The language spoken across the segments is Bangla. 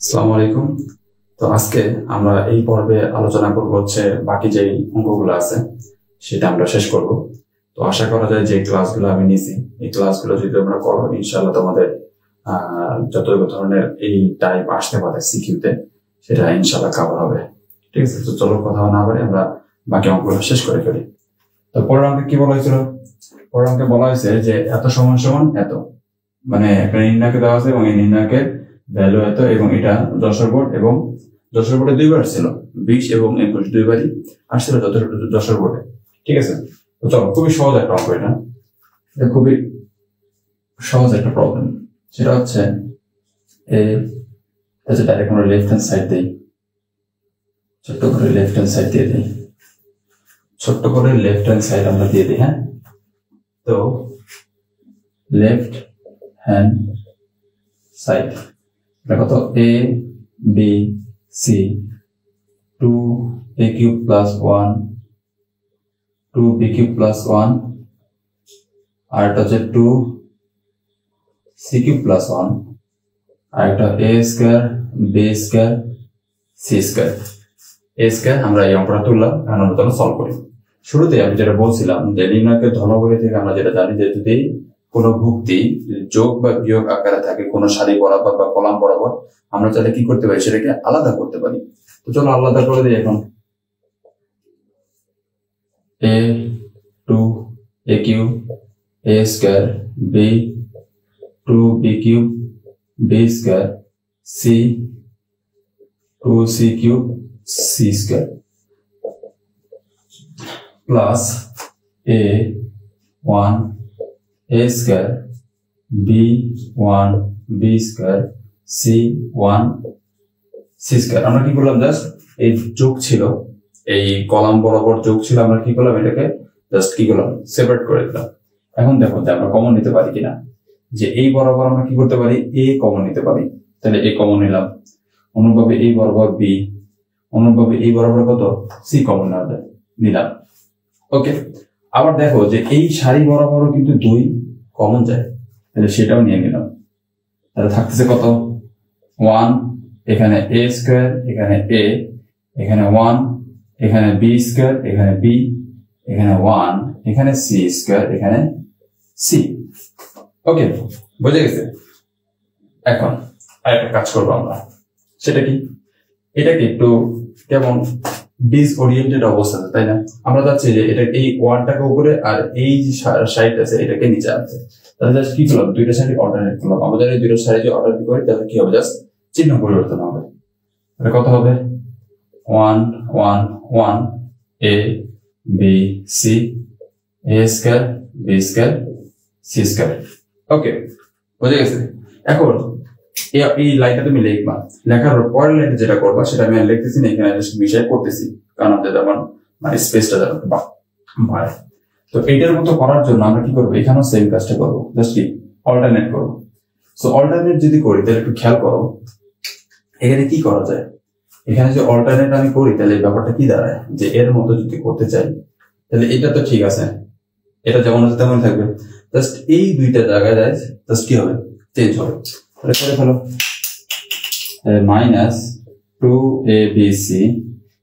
আসসালামু আলাইকুম। তো আজকে আমরা এই পর্বে আলোচনা করব হচ্ছে বাকি যে অঙ্কগুলো আছে সেটা আমরা শেষ করব। তো আশা করা যায় যে ক্লাসগুলো আমি নিয়েছি এই ক্লাসগুলো যদি আমরা করো ইনশাআল্লাহ তোমাদের যত ধরনের এই টাইপ আসতে পারে সিকিউতে সেটা ইনশাআল্লাহ কভার হবে। ঠিক আছে, তো চলো কথা না বলে আমরা বাকি অঙ্কগুলো শেষ করে ফেলি। তো পরের অঙ্কে কি বলা হয়েছিল? পরের অঙ্কে বলা হয়েছে যে এত সমান সমান এত, মানে একটা নির্ণায়ক দেওয়া আছে এবং এই নির্ণায়কের ভ্যালু এত এবং এটা যশোর বোর্ড এবং যশোর বোর্ডে দুইবার ছিল 20 এবং 21 দুইবারই আসছিল যশোর বোর্ডে। ঠিক আছে, তো চলো খুবই সহজ একটা অঙ্ক, এটা খুবই সহজ একটা প্রবলেম। সেটা হচ্ছে ডাইরেক্ট আমরা লেফট হ্যান্ড সাইড দিই, ছোট্ট করে লেফট হ্যান্ড সাইড দিয়ে দিই, ছোট্ট করে লেফট হ্যান্ড সাইড আমরা দিয়ে দিই। হ্যাঁ, তো লেফট হ্যান্ড সাইড কত? a b c 2a cube plus 1 2b cube plus 1 আর এটা হচ্ছে 2c cube plus 1 আর এটা a square b square c square. a square আমরা এই অঙ্কটা তুললাম, এখন আমরা তাহলে সলভ করি। শুরুতে আমি যেটা বলছিলাম যে নির্ণায়কের ধর্মাবলী থেকে আমরা যেটা জানি যে যদি কোনো ভুক্তি যোগ বা বিয়োগ আকারে থাকে কোনো সারি বরাবর বা কলাম বরাবর, আমরা চাইলে কি করতে পারি সেটাকে আলাদা করতে পারি। তো চলো আলাদা করে দিই। এখন a 2a cube a square b 2b cube b square c 2c cube c square plus a 1 a square b 1 b square c 1 c square. আমরা কি করলাম? জাস্ট এই যোগ ছিল, এই কলাম বরাবর যোগ ছিল, আমরা কি করলাম এটাকে জাস্ট কি করলাম সেপারেট করে দিলাম। এখন দেখো যে আমরা কমন নিতে পারি কিনা, যে এই বরাবর আমরা কি করতে পারি a কমন নিতে পারি, তাহলে a কমন নিলাম। অনুরূপভাবে এই বরাবর b, অনুরূপভাবে এই বরাবর কত c কমন নেওয়া যায়, নিলাম। ওকে, আবার দেখো যে এই সারি বরাবরও কিন্তু 2 কমন যায়, তাহলে সেটাও নিয়ে নিলাম। তাহলে থাকতেছে কত? 1, এখানে a স্কয়ার, এখানে a, এখানে 1, এখানে b স্কয়ার, এখানে b, এখানে 1, এখানে c স্কয়ার, এখানে c। ওকে, বুঝে গেছে? এখন আরেকটা কাজ করবো আমরা, সেটা কি? এটাকে একটু কেমন ডিস ওরিয়েন্টেড অবস্থাতে, তাই না? আমরা যাচ্ছি যে এটা এই ওয়ানটাকে উপরে আর এই যে সাইড আছে এটাকে নিচে আনতে। তাহলে জাস্ট কি করলাম, দুইটা সাইড অল্টারনেট করলাম। আমাদের এই দুইটা সাইড যদি অল্টারনেট করি তাহলে কি হবে? জাস্ট চিহ্ন পরিবর্তন হবে। এটা কত হবে? 1 1 1 a b c a square b square c square. Okay, বুঝে গেছে? এখন এই লাইনটা তুমি লিখবা, লেখার পরের লাইনে যেটা করবা সেটা আমি লিখতেছি না, এখানে জাস্ট বিষয় করতেছি, কারণ আমাদের যেমন মানে স্পেসটা যেন বাড়ে। তো এইটার মতো করার জন্য আমরা কি করবো, এখানেও সেম কাজটা করবো, জাস্ট কি অল্টারনেট করবো। সো অল্টারনেট যদি করি তাহলে একটু খেয়াল করো এখানে কি করা যায়। এখানে যে অল্টারনেট আমি করি তাহলে ব্যাপারটা কি দাঁড়ায়, যে এর মতো যদি করতে চাই তাহলে এটা তো ঠিক আছে, এটা যেমন আছে তেমন থাকবে, জাস্ট এই দুইটা জায়গায় যায় জাস্ট কি হবে, চেঞ্জ হবে। তাহলে করে ফেলো, মাইনাস 2abc,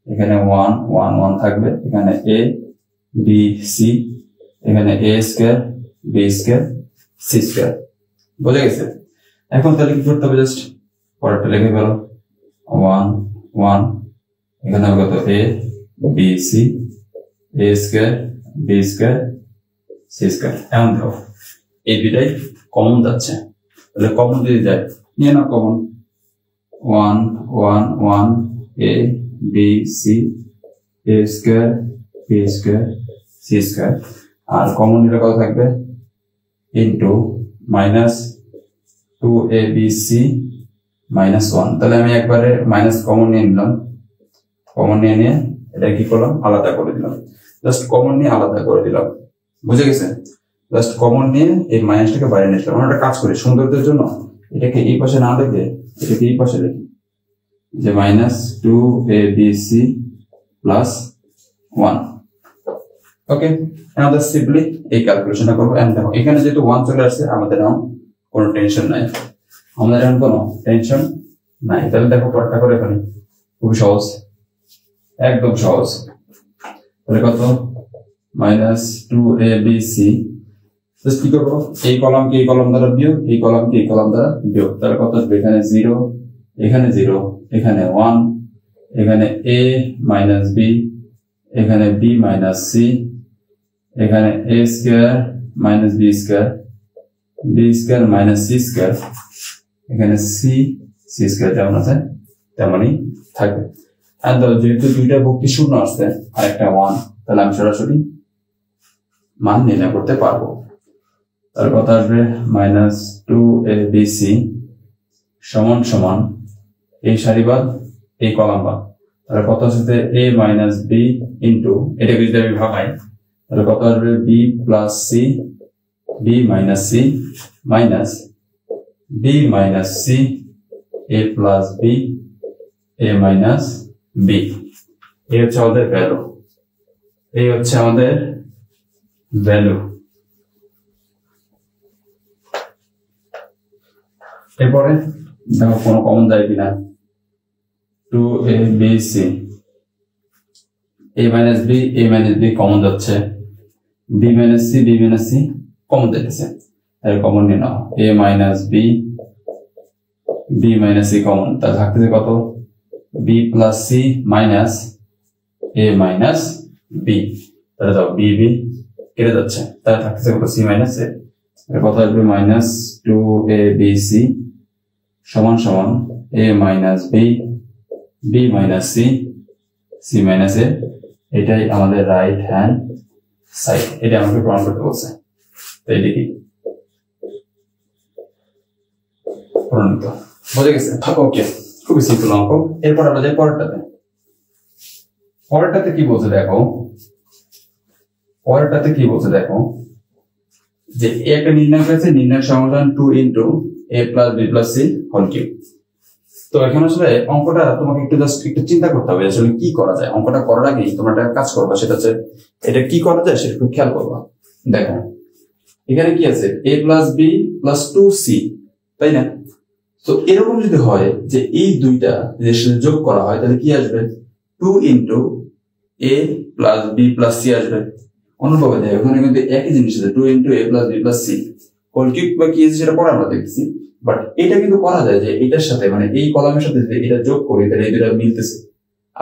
এখানে 1 1 1 থাকবে, এখানে a b c, এখানে a square b square c square. বুঝে গেছে? এখন তাহলে কি করতে হবে, জাস্ট পরেরটা লিখে ফেলো, 1 1, এখানে হবে কত, a b c a square b square c square. এখন দেখো এই দুইটাই কমন যাচ্ছে, তাহলে কমন যদি যায় নিয়ে নাও common, 1 1 1 a b c a square b square c square. আর কমন নিলে কত থাকবে, ইনটু মাইনাস 2abc মাইনাস 1। তাহলে আমি একবারে মাইনাস কমন নিয়ে নিলাম, কমন নিয়ে এটা কি করলাম, আলাদা করে দিলাম। জাস্ট কমন নিয়ে আলাদা করে দিলাম, বুঝে গেছে? জাস্ট কমন নিয়ে এই মাইনাসটাকে বাইরে নিয়ে আসলাম। আমরা একটা কাজ করি সৌন্দর্যের জন্য, এটাকে এই পাশে না লিখে এটাকে এই পাশে লিখি, যে মাইনাস 2abc প্লাস 1। ওকে, আমাদের সিম্পলি এই ক্যালকুলেশনটা করবো। এন্ড দেখো এখানে যেহেতু 1 চলে আসছে আমাদের এখন কোনো টেনশন নাই, আমাদের এখন কোনো টেনশন নাই। তাহলে দেখো পরেরটা করে ফেলি, খুবই সহজ, একদম সহজ। তাহলে কত -2abc, কি করবো, এই কলামকে এই কলাম দ্বারা বিয়োগ, এই কলামকে এই কলাম দ্বারা বিয়োগ। তাহলে কত আসবে, এখানে 0, এখানে 0, এখানে 1, এখানে a মাইনাস b, এখানে b মাইনাস c, এখানে a square minus b square, b square minus c square, এখানে c স্কয়ার যেমন আছে তেমনই থাকবে। আর যেহেতু দুইটা ভক্তি শূন্য আসছে আর একটা 1, তাহলে আমি সরাসরি মান নির্ণয় করতে পারবো। তার কথা আসবে -2abc সমান সমান এই সারি বাদ এই কলাম বাদ, তাহলে কত আসছে a মাইনাস b ইন্টু, এটাকে যদি আমি ভাগাই তাহলে কত আসবে b plus c, b minus c minus b minus c, a plus b, a minus b। এই হচ্ছে আমাদের ভ্যালু, এই হচ্ছে আমাদের ভ্যালু। এরপরে দেখো কোনো কমন যায় কিনা, 2abc, a minus b, a minus b common যাচ্ছে, b minus c, b minus c common যাচ্ছে, তাহলে কমন নিয়ে নাও, a minus b, b minus c common, তাহলে থাকতেছে কত b plus c minus a minus b, তাহলে দাও b b কেটে যাচ্ছে, তাহলে থাকতেছে কত c মাইনাস a, কত আসবে -2abc সমান সমান a minus b, b minus c, c minus a। এটাই আমাদের রাইট হ্যান্ড সাইড, এটা আমাকে প্রমাণ করতে বলছে। তাই দেখি প্রমাণিত বুঝে গেছে, ওকে, খুবই সিম্পল অঙ্ক। এরপর আমরা যাই পরেরটাতে। পরেরটাতে কি বলছে দেখো, পরেরটাতে কি বলছে দেখো, যে একটা নির্ণয় করেছে, নির্ণয় সমাধান 2 into a plus b plus c whole cube. তো এখন আসলে অঙ্কটা তোমাকে একটু জাস্ট একটু চিন্তা করতে হবে আসলে কি করা যায়। অঙ্কটা করার আগেই তোমরা একটা কাজ করবা, সেটা হচ্ছে এটা কি করা যায় সেটা একটু খেয়াল করবা। দেখো এখানে কি আছে, a plus b plus 2c, তাই না? তো এরকম যদি হয় যে এই দুইটা যদি যোগ করা হয় তাহলে কি আসবে, 2 into a plus b plus c আসবে। অনুভবে দেয় ওখানে কিন্তু একই জিনিস আছে, 2 into a plus b plus c whole cube বা কি আছে সেটা পরে আমরা দেখছি। বাট এটা কিন্তু করা যায় যে এটার সাথে মানে এই কলামের সাথে যদি এটা যোগ করি তাহলে এই দুটো মিলতেছে।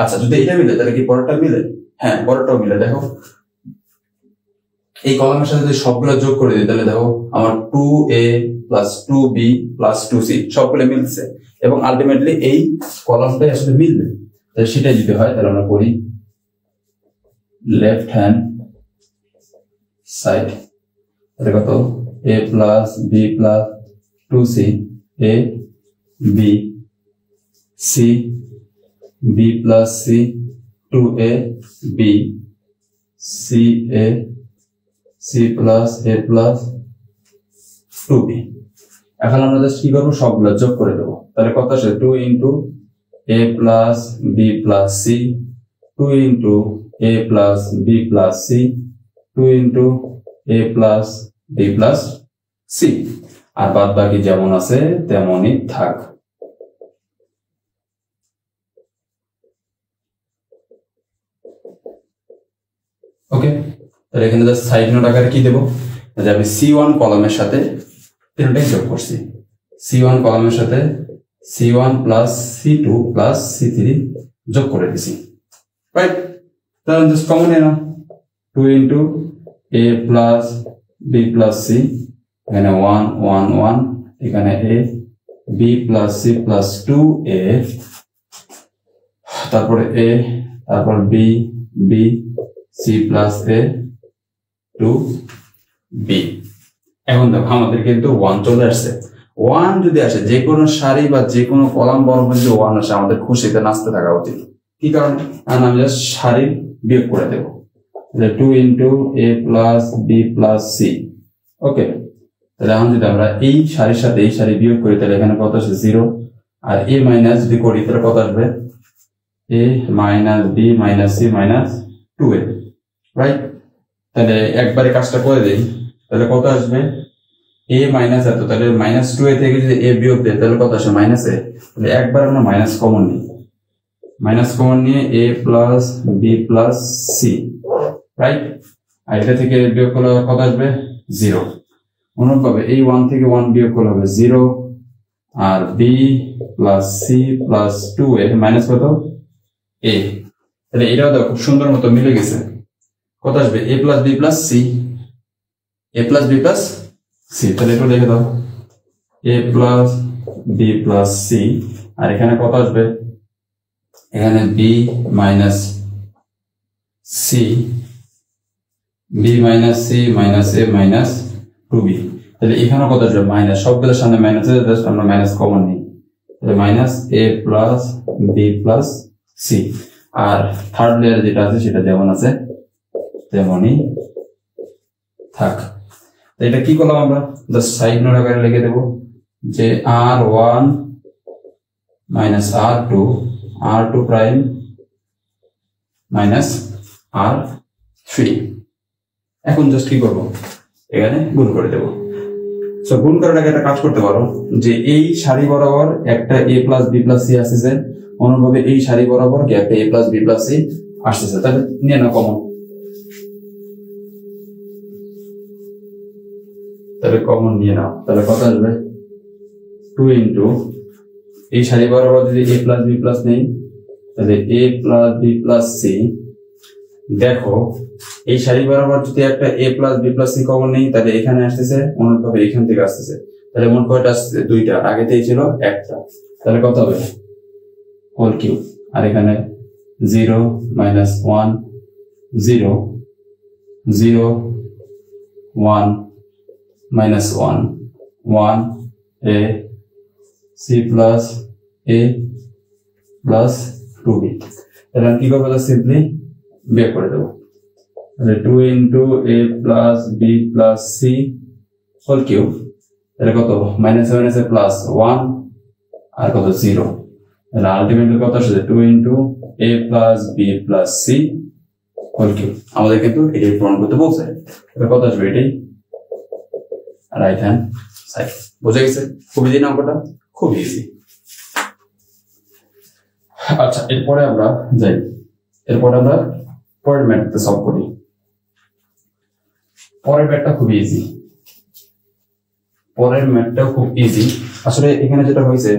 আচ্ছা যদি এটা মিলে তাহলে কি পরেরটা মিলে? হ্যাঁ পরেরটাও মিলে। দেখো এই কলামের সাথে যদি সবগুলো যোগ করে দিই তাহলে দেখো আমার 2a plus 2b plus 2c সবগুলো মিলছে এবং আলটিমেটলি এই কলামটাই আসলে মিলবে। তাহলে সেটাই যদি হয় তাহলে আমরা করি লেফট হ্যান্ড সাইড, তাহলে কত a plus b plus 2c, a b c, b plus c, 2a b, c a, c plus a plus 2b। এখন আমরা জাস্ট কি করবো, সবগুলো যোগ করে দেবো। তাহলে কত আসে, 2 into a plus b plus c, 2 into a plus b plus c, 2 into a plus b plus c, আর বাদ বাকি যেমন আছে তেমনই থাক। ওকে, তাহলে এখানে জাস্ট সাইড নোট আকারে কি দেবো, যে আমি C1 কলামের সাথে তিনটাই যোগ করছি, C1 কলামের সাথে C1 plus C2 plus C3 যোগ করে দিছি, রাইট? তাহলে জাস্ট কমন নিয়ে নাও, 2 into a plus b plus c, এখানে 1 1 1, এখানে a, b plus c plus 2a, তারপরে a, তারপর b, b, c plus a 2b। এখন দেখো আমাদের কিন্তু 1 চলে আসছে। 1 যদি আসে, যে কোনো সারি বা যে কোনো কলাম বরাবর যদি 1 আসে আমাদের খুশিতে নাচতে থাকা উচিত। কি কারণে? কারণ আমি জাস্ট সারি বিয়োগ করে দেবো, 2 into a plus b plus c। ওকে, তাহলে এখন যদি আমরা এই সারির সাথে এই সারি বিয়োগ করি তাহলে এখানে কত আসে 0, আর a মাইনাস যদি করি তাহলে কত আসবে, a minus b minus c minus 2a, right? তাহলে একবারে কাজটা করে দেই, তাহলে কত আসবে, a a মাইনাস এত, তাহলে মাইনাস 2a থেকে যদি a বিয়োগ দেয় তাহলে কত আসে মাইনাস a, তাহলে একবার আমরা মাইনাস কমন নিই, মাইনাস কমন নিয়ে a plus b plus c, right. আর এটা থেকে বিয়োগ করলে কত আসবে 0। অনুরূপভাবে এই 1 থেকে 1 বিয়োগ করলে হবে 0, আর b plus c plus 2a minus কত a, তাহলে এটাও দেখো খুব সুন্দর মতো মিলে গেছে। কত আসবে a plus b plus c, a plus b plus c, তাহলে একটু লিখে দাও a plus b plus c, আর এখানে কত আসবে এখানে b minus c, b minus c minus a minus 2b, তাহলে এখানে কত আসবে মাইনাস, সবগুলোর সামনে মাইনাস আছে, জাস্ট আমরা মাইনাস কমন নিই, তাহলে minus a plus b plus c, আর থার্ড লেয়ার যেটা আছে সেটা যেমন আছে তেমনই থাক। তো এটা কি করলাম আমরা, জাস্ট সাইড নোট আকারে লিখে দেব যে r1 minus r2 prime minus r3। এখন জাস্ট কি করবো, এখানে গুণ করে দেবো। সো গুণ করার আগে একটা কাজ করতে পারো, যে এই সারি বরাবর একটা a plus b plus c আসতেছে, অনুরূপভাবে এই সারি বরাবর কি একটা a plus b plus c আসতেছে, তাহলে নিয়ে নাও কমন, তাহলে কমন নিয়ে নাও, তাহলে কত আসবে 2 ইন্টু এই সারি বরাবর যদি a প্লাস b প্লাস নেই তাহলে a plus b plus c, দেখো এই সারি বরাবর যদি একটা a plus b plus c common নেই তাহলে এখানে আসতেছে, অনুরূপভাবে এখান থেকে আসতেছে, তাহলে মোট কয়টা আসতেছে দুইটা, আগেতেই ছিল একটা, তাহলে কত হবে হোল কিউব, আর এখানে 0 minus 1 0 0 1 minus 1 1 a c plus a plus 2b, তাহলে কি করবো সিম্পলি বের করে দেবো, তাহলে 2 into a plus b plus c whole cube, তাহলে কত মাইনাস মাইনাসে প্লাস 1 আর কত 0, তাহলে আলটিমেটলি কত আসছে 2 into a plus b plus c whole cube. আমাদের কিন্তু এটাই প্রমাণ করতে বলছে, তাহলে কত আসবে এটাই রাইট হ্যান্ড সাইড। বুঝে গেছে? খুব ইজি না অঙ্কটা, খুব ইজি। আচ্ছা এরপরে আমরা যাই, এরপরে আমরা পরের ম্যাথটা সলভ করি। পরের ম্যাথটা খুব ইজি, পরের ম্যাথটাও খুব ইজি। আসলে এখানে যেটা হয়েছে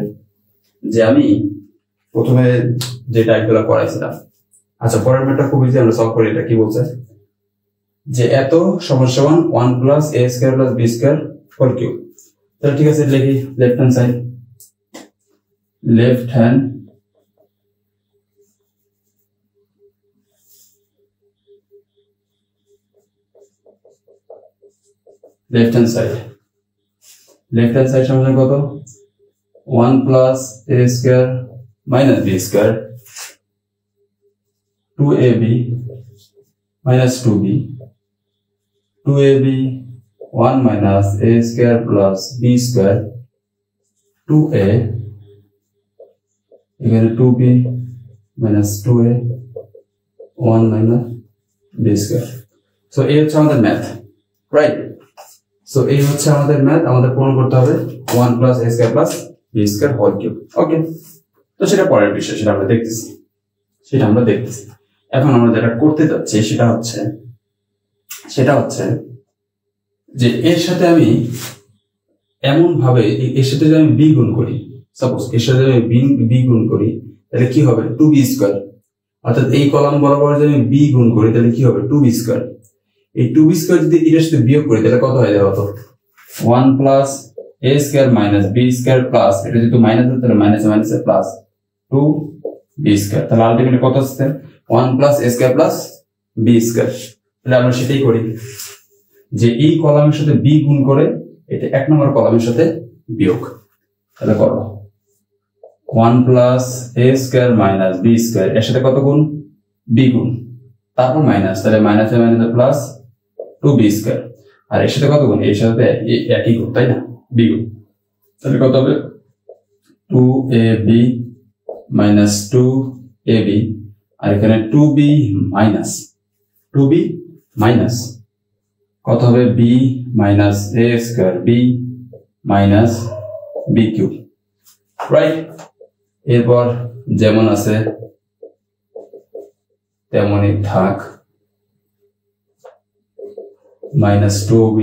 যে আমি প্রথমে যে টাইপগুলো করাইছিলাম, আচ্ছা পরের ম্যাথটা খুব ইজি, আমরা সলভ করি। এটা কি বলছে যে এত সমস্যা 1 plus a square plus b square whole cube, তাহলে ঠিক আছে লিখি left hand side, left hand সমান কত 1 plus a square minus b square 2ab minus 2b 2ab 1 minus a square plus b square 2a, এখানে 2b minus 2a 1 minus b square. So এই হচ্ছে আমাদের ম্যাথ, রাইট? সো এই হচ্ছে আমাদের ম্যাথ, আমাদের পূরণ করতে হবে 1 plus a square plus b square whole cube. Okay, তো সেটা পরের বিষয়, সেটা আমরা দেখতেছি। এখন আমরা যেটা করতে যাচ্ছি সেটা হচ্ছে যে এর সাথে আমি এমন ভাবে এর সাথে যদি আমি b গুণ করি, সাপোজ এর সাথে আমি b গুণ করি তাহলে কি হবে 2b স্কয়ার, অর্থাৎ এই কলাম বরাবর যদি আমি b গুণ করি তাহলে কি হবে 2b স্কয়ার। এই 2b স্কয়ার যদি এর সাথে বিয়োগ করি তাহলে কত হয়ে যাবে, তো 1 plus a square minus b square plus, এটা যেহেতু মাইনাস আছে তাহলে মাইনাস মাইনাসে প্লাস 2b স্কয়ার, তাহলে আলটিমেটলি কত আসছে 1 plus a square plus b square. তাহলে আমরা সেটাই করি যে এই কলামের সাথে b গুণ করে এটা এক নম্বর কলামের সাথে বিয়োগ, তাহলে করো 1 plus a square minus b square, এর সাথে কত গুণ b গুণ, তারপর মাইনাস, তাহলে মাইনাসে মাইনাসে প্লাস 2b স্কয়ার, আর এর সাথে কত গুণ, এর সাথে একই গুণ, তাই না, b গুণ, তাহলে কত হবে 2ab মাইনাস 2ab, আর এখানে 2b মাইনাস কত হবে b minus a square b minus b cube, right. এরপর যেমন আছে তেমনই থাক, minus 2b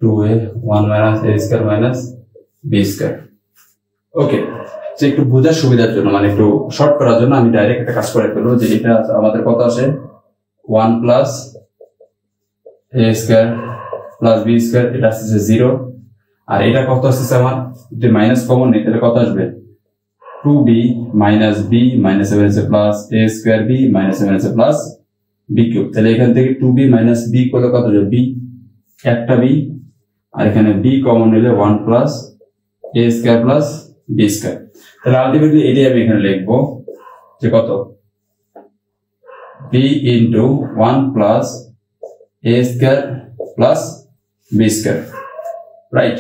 2a 1 minus a square minus b square. Okay, যে একটু বোঝার সুবিধার জন্য মানে একটু শর্ট করার জন্য আমি ডাইরেক্ট একটা কাজ করে ফেলবো, যে এটা আমাদের কত আসে 1 plus a square plus b square, এটা আসছে 0, আর এটা কত আসছে আমার যদি মাইনাস কমন নেই তাহলে কত আসবে 2b মাইনাস b মাইনাস 7 আছে plus a square b minus 7 আছে প্লাস b কিউব। তাহলে এখান থেকে 2b মাইনাস b করলে কত হবে b, একটা b, আর এখানে b কমন নিলে 1 plus a square plus b square. তাহলে আলটিমেটলি এটাই আমি এখানে লিখবো যে কত b into 1 plus a square plus b square, right.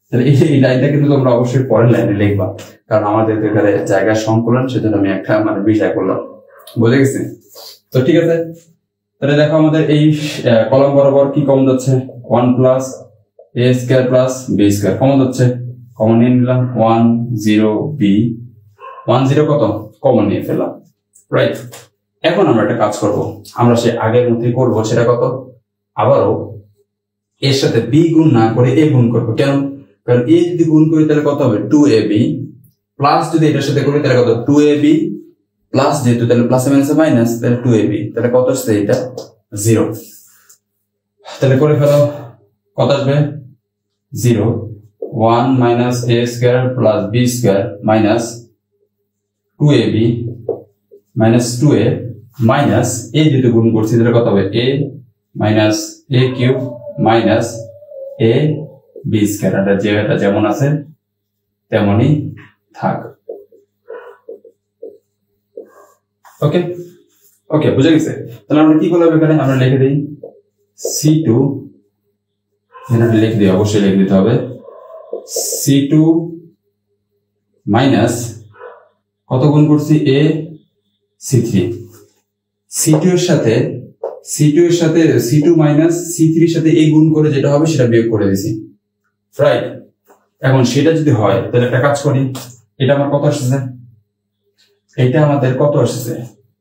তাহলে এই লাইনটা কিন্তু তোমরা অবশ্যই পরের লাইনে লিখবা, কারণ আমাদের এখানে জায়গার সংকলন, সেজন্য আমি একটা মানে বিষয় করলাম, বুঝে গেছি? তো ঠিক আছে, তাহলে দেখো আমাদের এই কলম বরাবর কি কমন যাচ্ছে 1 plus a square plus b square common যাচ্ছে, কমন নিয়ে নিলাম 1 0 b 1 0 কত কমন নিয়ে ফেললাম, রাইট। এখন আমরা একটা কাজ করব, আমরা সে আগের মতই করব, সেটা কত আবারও এর সাথে b গুণ না করে a গুণ করব। কেন? কারণ a যদি গুণ করি তাহলে কত হবে 2ab প্লাস যদি এটার সাথে করি তাহলে কত 2ab প্লাস, যেহেতু তাহলে প্লাস মাইনাস মাইনাস, তাহলে 2ab, তাহলে কত আসছে এটা 0। তাহলে করে ফেলো, কত আসবে 0 1 minus a square plus b square minus 2ab minus 2a minus a যেহেতু গুণ করছি তাহলে কত হবে a minus a cube minus a b square. এটা যেমন আছে তেমনই থাক। ওকে ওকে, বুঝে গেছে? তাহলে আমরা কি করলাম, এখানে আমরা লিখে দিই c2, এখানে লিখে দিই, অবশ্যই লিখে দিতে হবে c2 মাইনাস কত গুণ করছি a c3, c2 এর সাথে c2 মাইনাস c3 এর সাথে a গুণ করে যেটা হবে সেটা বিয়োগ করে দিছি, রাইট। এখন সেটা যদি হয় তাহলে একটা কাজ করি, এটা আমার কত আসছে, এটা আমাদের কত আসছে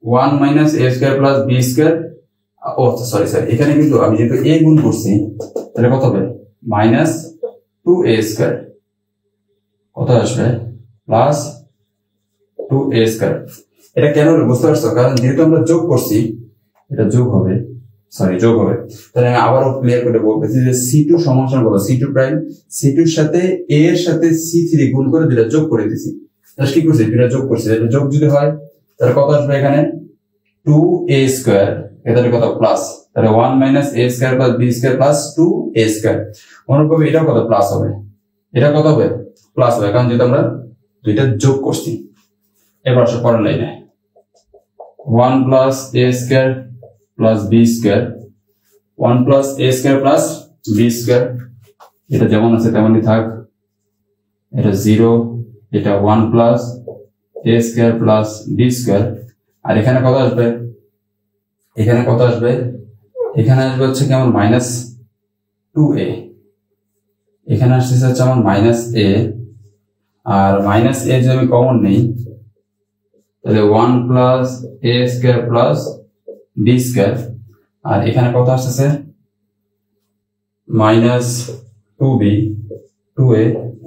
1 minus a square plus b square, ও সরি এখানে কিন্তু আমি যেহেতু a গুণ করছি তাহলে কত হবে মাইনাস 2a স্কয়ার, কত আসবে প্লাস 2a স্কয়ার। এটা কেন হলো বুঝতে পারছো? কারণ যেহেতু আমরা যোগ করছি, এটা যোগ হবে, তাহলে আমি আবারও ক্লিয়ার করে বলতেছি যে c2 সমান কত c2 প্রাইম, c2 এর সাথে a এর সাথে c3 গুণ করে দুটো যোগ করে দিছি, তাহলে কি করছি দুটো যোগ করছি, এটা যোগ যদি হয় তাহলে কত আসবে এখানে 2a স্কয়ার, এটা কত প্লাস, তাহলে 1 minus a square plus b square plus 2a square. অনুরূপভাবে এটা কত প্লাস হবে, এটা কত হবে প্লাস হবে, কারণ যেহেতু আমরা দুইটা যোগ করছি। এবার আসো পরের লাইনে 1 plus a square plus b square, 1 plus a square plus b square, এটা যেমন আছে তেমনই থাক, এটা 0, এটা 1 plus a square plus b square, আর এখানে কত আসবে, এখানে আসবে হচ্ছে কি আমার মাইনাস 2a, এখানে আসছে হচ্ছে আমার মাইনাস a, আর মাইনাস a যদি আমি কমন নেই তাহলে 1 plus a square plus b square, আর এখানে কত আসছে minus 2b 2a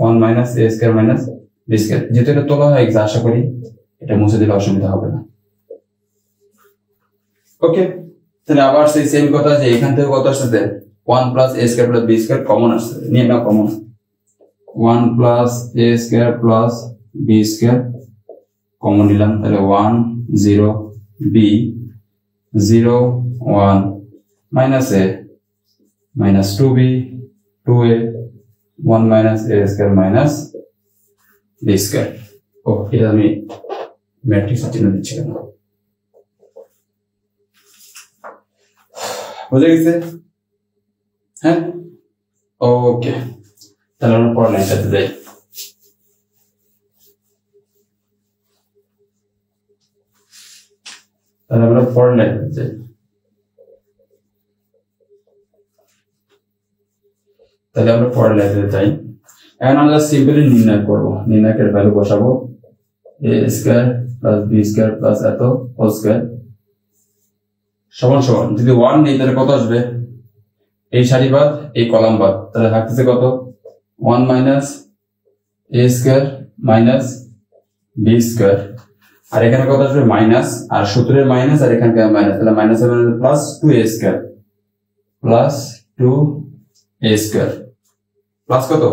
1 minus a square minus b square. যেহেতু এটা তোলা হয়ে গেছে আশা করি এটা মুছে দিলে অসুবিধা হবে না। ওকে, তাহলে আবার সেই সেম কথা, যে এখান থেকে কত আসছে 1 plus a square plus b square common আসছে, নিয়ে নাও common 1 plus a square plus b square common নিলাম, তাহলে 1 0 b 0 1 minus a minus 2b 2a 1 minus a square minus b square. ও এটা আমি ম্যাট্রিক্স চিহ্ন দিচ্ছি কেন, বুঝে গেছে? হ্যাঁ, ওকে, তাহলে আমরা পরের লাইনটাতে যাই। তাহলে আমরা পরের লাইনটাতে যাই। তাহলে আমরা পরের লাইনে যাই। এখন আমরা সিম্পলি নির্ণয় করব, নির্ণয়কের ভ্যালু বসাবো a square plus b square plus এত হোল স্কয়ার সমান সমান, যদি 1 নেই তাহলে কত আসবে, এই সারি বাদ এই কলাম বাদ, তাহলে থাকতেছে কত 1 minus a square minus b square, আর এখানে কত আসবে মাইনাস, আর সূত্রের মাইনাস আর এখানকার মাইনাস, তাহলে মাইনাস হবে plus 2a square plus 2a square plus কত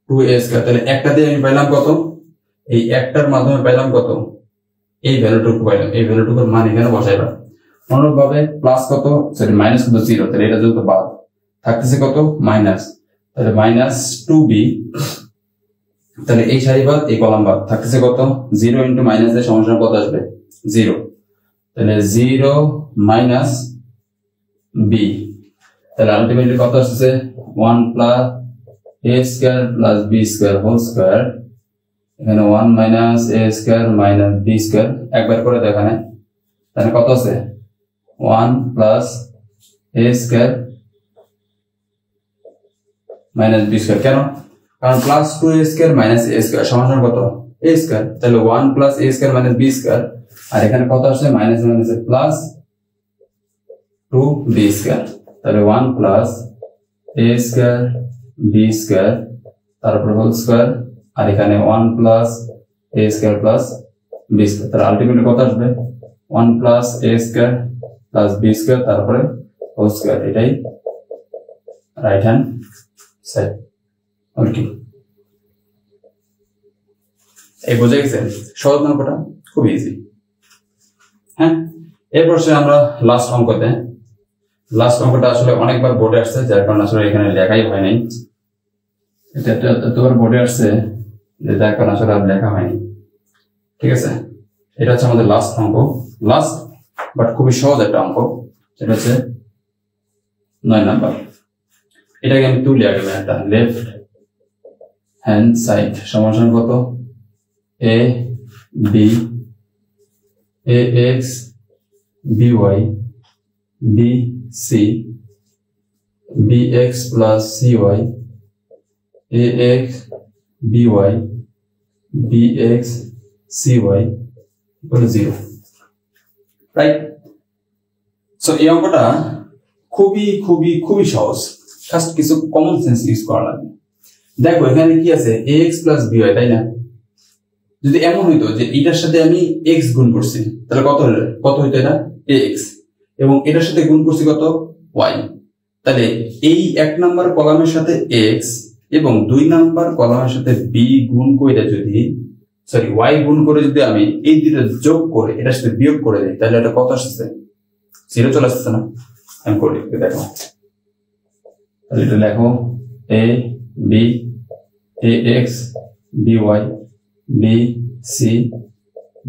2a স্কয়ার। তাহলে একটা দিয়ে আমি পাইলাম কত, এই একটার মাধ্যমে পাইলাম কত, এই ভ্যালুটুকু পাইলাম, এই ভ্যালুটুকুর মান এখানে বসাইলাম। অনুরূপভাবে প্লাস কত, সরি মাইনাস কত 0, তাহলে এটা যেহেতু বাদ থাকতেছে কত মাইনাস, তাহলে মাইনাস 2b, তাহলে এই সারি বাদ এই কলাম বাদ থাকতেছে কত 0 ইন্টু মাইনাস এর সমান কত আসবে 0, তাহলে 0 মাইনাস b, তাহলে আলটিমেটলি কত আসছে 1 plus a square plus b square whole square, এখানে 1 minus a square minus b square একবার করে দেখা নেয়, তাহলে কত আছে 1 plus a square minus b square. কেন, কারণ plus 2a square minus a square সমান কত a স্কয়ার, তাহলে 1 plus a square minus b square, আর এখানে কত আসছে minus minus plus 2b square, তাহলে 1 plus a square b square তারপর হোল স্কয়ার, আর এখানে 1 plus a square plus b square, তাহলে আলটিমেটলি কত আসবে 1 plus a square plus b square তারপরে হোল স্কয়ার, এটাই রাইট হ্যান্ড সাইড। ওকে, এই বোঝা গেছে সহজ অঙ্কটা, খুব ইজি। হ্যাঁ, এরপর আমরা লাস্ট অঙ্কতে, লাস্ট অঙ্কটা আসলে অনেকবার বোর্ডে আসছে, যার কারণে আসলে এখানে লেখাই হয় নাই, এটা এতবার বোর্ডে আসছে যে যার কারণে আসলে আর লেখা হয়নি। ঠিক আছে, এটা হচ্ছে আমাদের লাস্ট অঙ্ক, লাস্ট বাট খুবই সহজ একটা অঙ্ক, সেটা হচ্ছে 9 নাম্বার। এটাকে আমি তুলে আগে একটা লেফট হ্যান্ড সাইড সমান কত a b ax by b c bx plus cy ax by bx cy equal to 0, right. So এই অঙ্কটা খুবই খুবই খুবই সহজ, জাস্ট কিছু কমন সেন্স ইউজ করা লাগবে। দেখো এখানে কি আছে ax plus by, তাই না? যদি এমন হইতো যে এটার সাথে আমি x গুণ করছি, তাহলে কত হইতো এটা ax, এবং এটার সাথে গুণ করছি কত y, তাহলে এই 1 নাম্বার কলামের সাথে x এবং 2 নাম্বার কলামের সাথে b গুণ করে যদি y গুণ করে যদি আমি এই দুটো যোগ করে এটার সাথে বিয়োগ করে দিই, তাহলে এটা কত আসছে 0 চলে আসছে না? আমি করে দেখো, তাহলে এটা লেখো a b ax by b c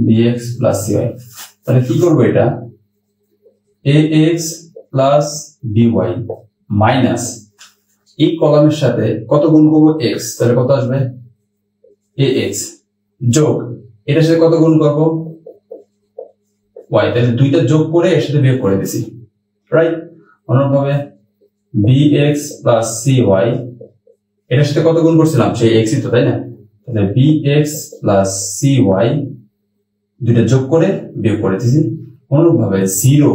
bx plus cy, তাহলে কি করবো এটা ax plus by মাইনাস এই কলামের সাথে কত গুণ করবো x, তাহলে কত আসবে ax যোগ এটার সাথে কত গুণ করবো y, তাহলে দুইটা যোগ করে এর সাথে বিয়োগ করে দিছি, রাইট। অনুরূপভাবে bx plus cy এটার সাথে কত গুণ করছিলাম সেই x ই তো, তাই না? তাহলে bx plus cy দুইটা যোগ করে বিয়োগ করে দিছি। অনুরূপভাবে 0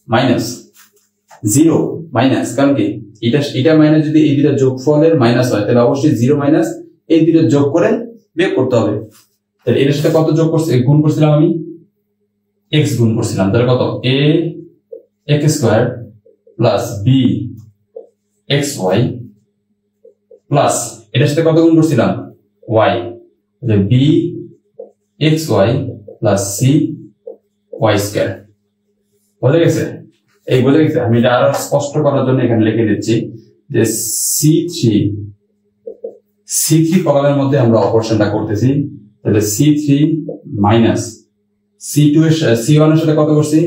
মাইনাস, কারণ কি এটা মাইনাস যদি এই দুইটা যোগফলের মাইনাস হয়, তাহলে অবশ্যই 0 মাইনাস এই দুইটা যোগ করে বিয়োগ করতে হবে। তাহলে এর সাথে কত যোগ করছি, গুণ করছিলাম আমি x গুণ করছিলাম, তাহলে কত a x square plus b xy plus এটার সাথে কত গুণ করছিলাম y, তাহলে b xy plus c y square. বোঝা গেছে? এই বোঝা গেছে? আমি এটা আরো স্পষ্ট করার জন্য এখানে লিখে দিচ্ছি যে c3 কলামের মধ্যে আমরা অপারেশনটা করতেছি, তাহলে c3 মাইনাস c1 এর সাথে কত করছি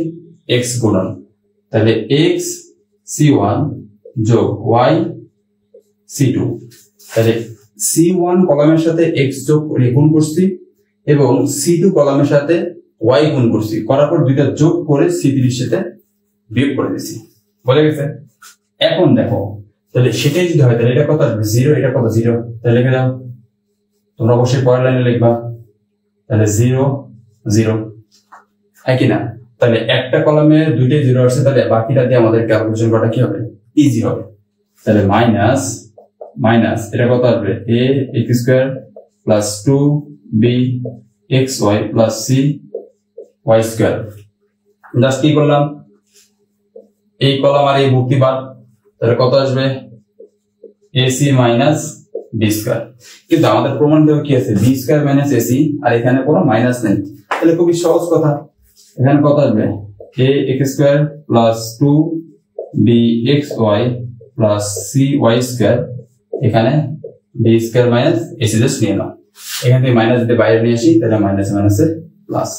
x গুণন, তাহলে x c1 যোগ y c2, তাহলে c1 কলামের সাথে x যোগ করে গুণ করছি এবং c2 কলামের সাথে y গুণ করছি, করার পর দুইটা যোগ করে c3 এর সাথে বিয়োগ করে দিছি। বোঝা গেছে? এখন দেখো তাহলে সেটাই যদি হয় তাহলে এটা কত আসবে 0, এটা কত 0, তাহলে লিখে দাও। তোমরা অবশ্যই পরের লাইনে লিখবা, তাহলে 0 0, একই না? তাহলে একটা কলামে দুইটাই 0 আসছে, তাহলে বাকিটা দিয়ে আমাদের ক্যালকুলেশন করা কি হবে, ইজি হবে। তাহলে মাইনাস মাইনাস এটা কত আসবে, a x square plus 2b xy plus c y square. Just কি করলাম, এই কলাম আর এই ভর্তি বাদ, তাহলে কত আসবে ac মাইনাস b স্কয়ার। কিন্তু আমাদের প্রমাণ দেওয়া কি আছে, b স্কয়ার মাইনাস ac, আর এখানে কোনো মাইনাস নেই, তাহলে খুবই সহজ কথা। এখানে কত আসবে, a x square plus 2b xy plus c y square, এখানে b square minus ac just নিয়ে নাও, এখান থেকে মাইনাস দিয়ে বাইরে নিয়ে আসি, তাহলে মাইনাস মাইনাসে প্লাস।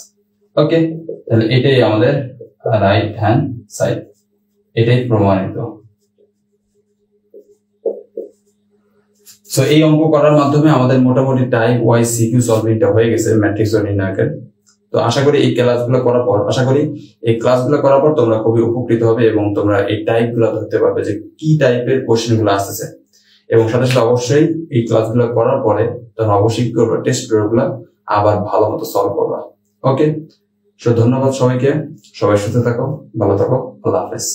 ওকে, তাহলে এটাই আমাদের রাইট হ্যান্ড সাইড, এটাই প্রমাণিত। সো এই অঙ্ক করার মাধ্যমে আমাদের মোটামুটি টাইপ ওয়াই সিকিউ সলভিংটা হয়ে গেছে ম্যাট্রিক্স ও নির্ণায়কের। তো আশা করি এই ক্লাসগুলো করার পর তোমরা খুবই উপকৃত হবে এবং তোমরা এই টাইপগুলো ধরতে পারবে যে কি টাইপের কোশ্চেনগুলো আসতেছে, এবং সাথে সাথে অবশ্যই এই ক্লাসগুলো করার পরে তোমরা অবশ্যই করবে টেস্ট পেপারগুলো আবার ভালো মতো সলভ করবা। ওকে, সো ধন্যবাদ সবাইকে, সবাই সুস্থ থাকো, ভালো থাকো, আল্লাহ হাফেজ।